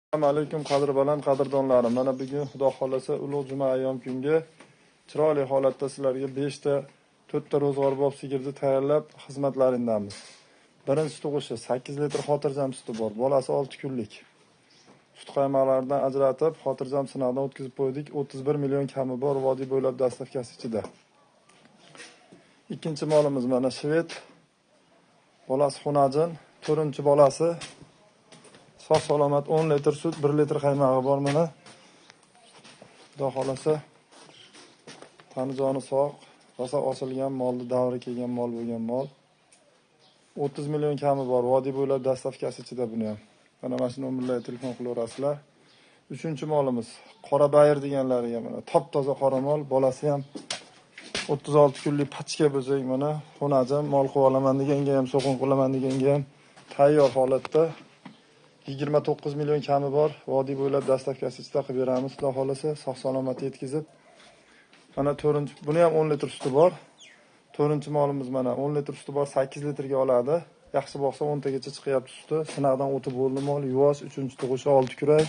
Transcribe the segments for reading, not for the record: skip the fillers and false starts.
Assalomu alaykum qadrbaland qadrdonlarim. Mana bugun Xudo xolasa ulug' juma ayyom kunga chiroyli holatda sizlarga 4 ta ro'zg'orbob sigirni tayyorlab xizmatlaringdamiz. Birinchi tug'ishi 8 litr xotirjam suti bor. Bolasi 6 kunlik. Sut qaymoqlaridan ajratib, xotirjam sinovdan o'tkazib qo'ydik. 31 million kami bor vodiy bo'ylab dastavkasi ichida. Ikkinchi molimiz mana shved. Bolasi xunajin, to'rtinchi bolasi sog' salomat 10 litr sut, 1 litr qaymog'i bor mana. Xudo xolasa tanijoni sog', rosa osilgan molni davri kelgan mol bo'lgan mol. 30 million kami bor, vodiy bo'ylab dastavkasi ichida buni ham. Mana mashina nomerlarga telefon qilaverasizlar. Uchinchi molimiz qora bayir deganlariga mana top-toza qora mol, bolasi ham 36 kunlik pachka bo'zak mana, xonajam mol qilib olaman deganga ham, so'qin qilaman deganga ham tayyor holatda. 29 million kami bor, vodiy bo'ylab dastavkasi ichida qilib beramiz. Xudo xolasa sog' salomat yetkazib. Mana buni ham 10 litr suti bor. To'rtinchi molimiz mana 10 litr suti bor, 8 litrga oladi. Yaxshi boqsa 10 tagacha chiqyapti suti. Sinovdan o'tib bo'ldi mol, yuvosh, 3-tug'ishi, 6 kurak.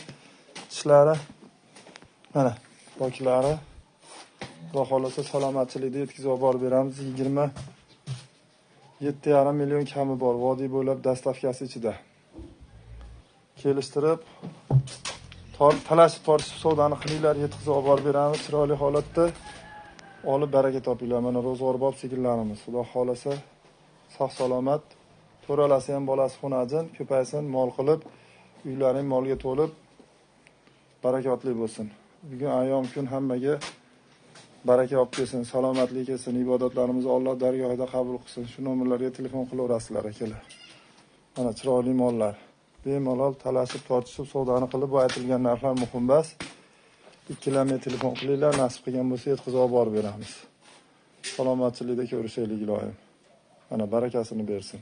Tishlari mana boklari. Xudo xolasa salomatchilikda yetkazib borib beramiz. 27,5 million kami bor, vodiy bo'ylab dastavkasi ichida. Kelishtirib, talashib tortishib savdoni qilinglar, yetkazib olib beramiz. Chiroyli holatda olib baraka topinglar. Mana ro'zg'orbob sigirlarimiz. Xudo xolasa sog' salomat, to'ralasi ham bolasi xunajin, ko'paysin, mol qilib, uylaring molga to'lib barakotli bo'lsin. Bugun ayyom kun hammaga baraka olib kelsin, salomatlik kelsin, ibodatlarimizni Alloh dargohida qabul qilsin. Shu nomerlarga telefon qilaverasizlar akalar. Mana chiroyli mollar. Bemalol talashib tortishib savdoni qilib, bu aytilgan narxlar muhim emas. Ikkilamay telefon qilinglar, nasib qilgan bo'lsa yetkazib borib beramiz. Salomatchilikda ko'rishaylik ilohim. Mana barakasini bersin.